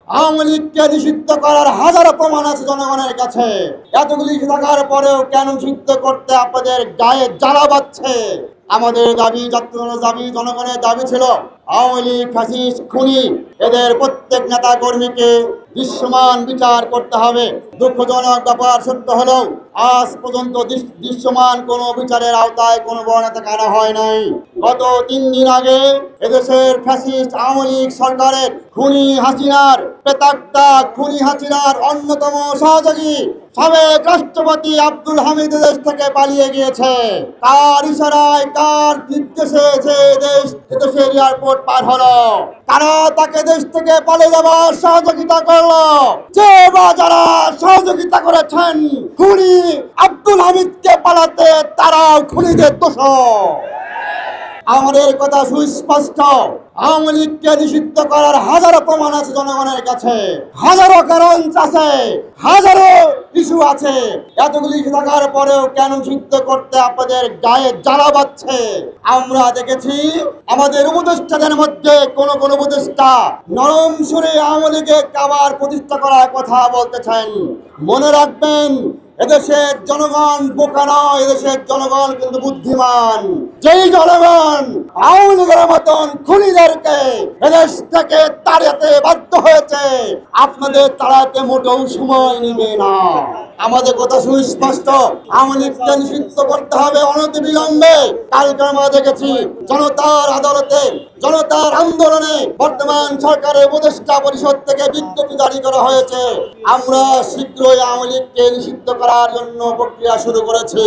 আওয়ামী লীগকে নিষিদ্ধ করার হাজারো প্রমাণ আছে জনগণের কাছে। এতগুলি থাকার পরেও কেন নিষিদ্ধ করতে আপনাদের গায়ে জ্বালা বাজছে? আমাদের দাবি, ছাত্রদের দাবি, জনগণের দাবি ছিল আওয়ামী লীগ, ফ্যাসিস্ট, খুনি এদের প্রত্যেক নেতা কর্মীকে দৃশ্যমান বিচার করতে হবে। দুঃখজনক ব্যাপার সত্য হলেও আজ পর্যন্ত দৃশ্যমান কোনো বিচারের আওতায় কোনো বড় নেতাকে আনা হয় নাই। গত 3 দিন আগে এদেশের ফ্যাসিস্ট আওয়ামী লীগ সরকারের খুনি হাসিনার প্রেতাত্মা, খুনি হাসিনার অন্যতম সহযোগী সাবেক রাষ্ট্রপতি আব্দুল হামিদ দেশ থেকে পালিয়ে গিয়েছে। কার ইশারায়, কার নির্দেশে সে দেশের এয়ারপোর্ট পার হলো? কারা তাকে দেশ থেকে পালিয়ে যাওয়ার সহযোগিতা করলো? যে বা যারা সহযোগিতা করেছেন খুনি আব্দুল হামিদকে পালাতে, তারাও খুনিদের দোষর। আমাদের কথা সুস্পষ্ট, আওয়ামী লীগকে নিষিদ্ধ করার হাজারো প্রমাণ আছে জনগণের কাছে, হাজারো কারণ আছে, হাজারো ইস্যু আছে। এতগুলি থাকার পরেও কেন নিষিদ্ধ করতে আপনাদের গায়ে জ্বালা বাজছে? আমরা দেখেছি আমাদের উপদেষ্টাদের মধ্যে কোন উপদেষ্টা নরম সুরে আওয়ামী লীগের আবার প্রতিষ্ঠা করার কথা বলতেছেন। মনে রাখবেন, এদেশের জনগণ বোকা নয়, এদেশের জনগণ কিন্তু বুদ্ধিমান। যেই জনগণ আওয়ামী লীগের মতন খুনিদেরকে এদেশ থেকে তাড়াতে বাধ্য হয়েছে, আপনাদের তাড়াতে মোটেও সময় নেবে না। আমাদের কথা সুস্পষ্ট, আওয়ামী লীগকে নিষিদ্ধ করতে হবে অনতিবিলম্বে। কালকে আমরা দেখেছি জনতার আদালতে, জনতার আন্দোলনে বর্তমান সরকারের উপদেষ্টা পরিষদ থেকে বিজ্ঞপ্তি জারি করা হয়েছে। আমরা শীঘ্রই আওয়ামী লীগকে নিষিদ্ধ করার জন্য প্রক্রিয়া শুরু করেছি।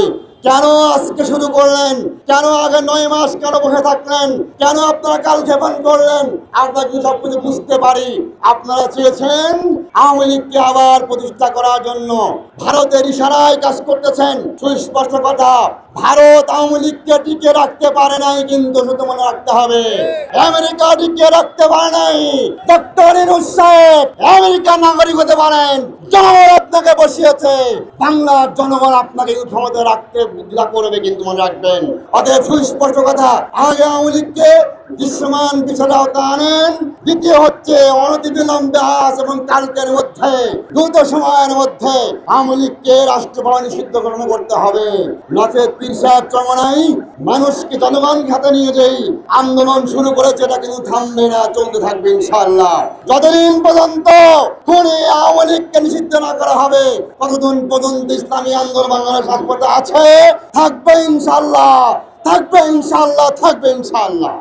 কেন আজকে শুরু করলেন? কেন আগে 9 মাস কেন বসে থাকলেন? কেন আপনারা কাল ক্ষেপণ করলেন? আমরা কি সবকিছু বুঝতে পারি। আপনারা চেয়েছেন আওয়ামী লীগকে আবার প্রতিষ্ঠা করার জন্য, ভারতের ইশারায় কাজ করতেছেন। সুস্পষ্ট কথা, ভারত আওয়ামী লীগকে টিকে রাখতে পারে নাই, কিন্তু শুধু মনে রাখতে হবে আমেরিকা টিকে রাখতে পারে নাই। ডক্টর ইউনূস সাহেব আমেরিকার নাগরিক হতে পারেন, জনগণ আপনাকে বসিয়েছে, বাংলার জনগণ আপনাকে ক্ষমতা রাখতে বুদ্ধা করবে, কিন্তু মনে রাখবেন। অতএব সুস্পষ্ট কথা, আগে আওয়ামী লীগকে দৃশ্যমান বিচারের আওতায় আনেন। দ্বিতীয় হচ্ছে অনতিবিলম্বে আজ এবং কালকের মধ্যে, দ্রুত সময়ের মধ্যে আওয়ামী লীগকে রাষ্ট্রভাবে নিষিদ্ধ করতে হবে। নচেত পীর সাহেব চরমনাই মানুষকে, জনগণকে হাতে নিয়ে যেই আন্দোলন শুরু করেছে, এটা কিন্তু থামবে না, চলতে থাকবে ইনশাআল্লাহ। যতদিন পর্যন্ত খুনি আওয়ামী লীগকে নিষিদ্ধ না করা হবে, ততদিন পর্যন্ত ইসলামী আন্দোলন বাংলাদেশ রাজপথে আছে, থাকবে ইনশাআল্লাহ, থাকবে ইনশাআল্লাহ, থাকবে ইনশাআল্লাহ।